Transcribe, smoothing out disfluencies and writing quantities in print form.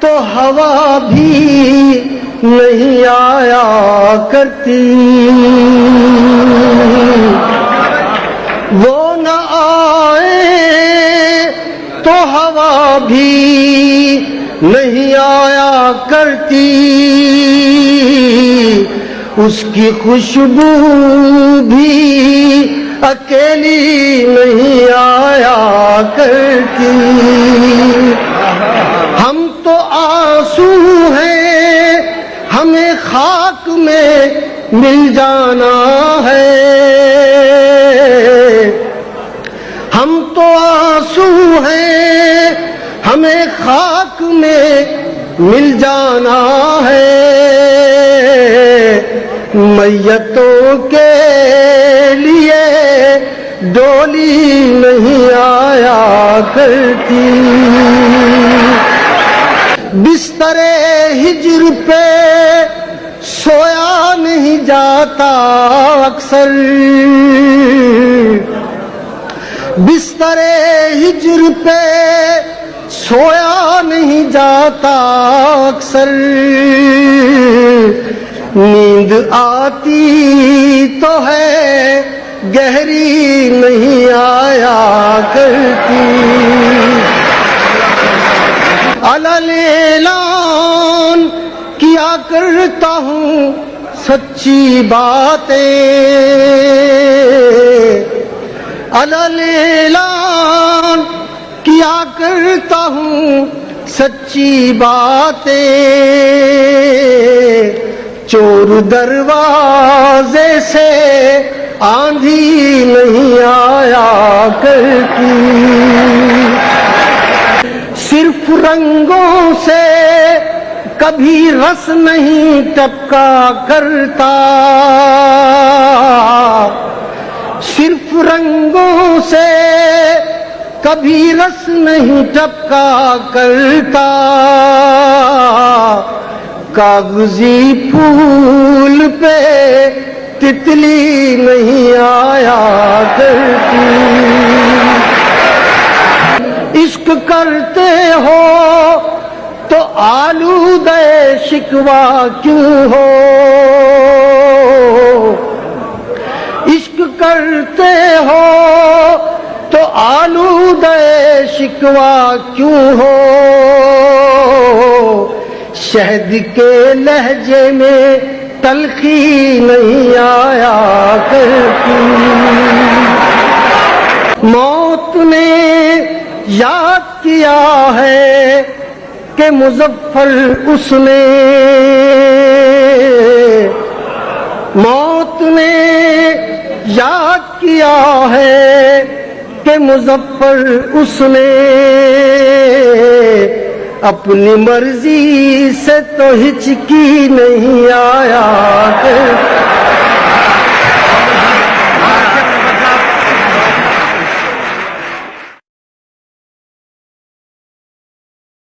تو ہوا بھی نہیں آیا کرتی، وہ نہ آئے تو ہوا بھی نہیں آیا کرتی، اس کی خوشبو بھی اکیلی نہیں آیا کرتی۔ ہم تو آنسو ہیں، ہمیں خاک میں مل جانا ہے، ہم تو آنسو ہیں، ہمیں خاک میں مل جانا ہے، میتوں کے لیے ڈولی نہیں آیا کرتی۔ بستر ہجر پہ سویا نہیں جاتا اکثر، بستر ہجر پہ سویا نہیں جاتا اکثر، نیند آتی تو ہے گہری نہیں آیا کرتی۔ علل اعلان کیا کرتا ہوں سچی باتیں، علل اعلان کیا کرتا ہوں سچی باتیں، چور دروازے سے آندھی نہیں آیا کرتی، صرف رنگوں سے کبھی رس نہیں ٹپکا کرتا، صرف رنگوں سے کبھی رس نہیں ٹپکا کرتا، کاغذی پھول پہ تتلی نہیں آیا کرتی۔ عشق کرتے ہو تو آلودہ شکوہ کیوں ہو، عشق کرتے ہو تو آلودہ شکوہ کیوں ہو، شہد کے لہجے میں تلخی نہیں آیا کرتی۔ موت نے یاد کیا ہے کہ مظفر اس نے، موت نے یاد کیا ہے کہ مظفر اس نے، اپنی مرضی سے تو ہچکی نہیں آیا کرتی۔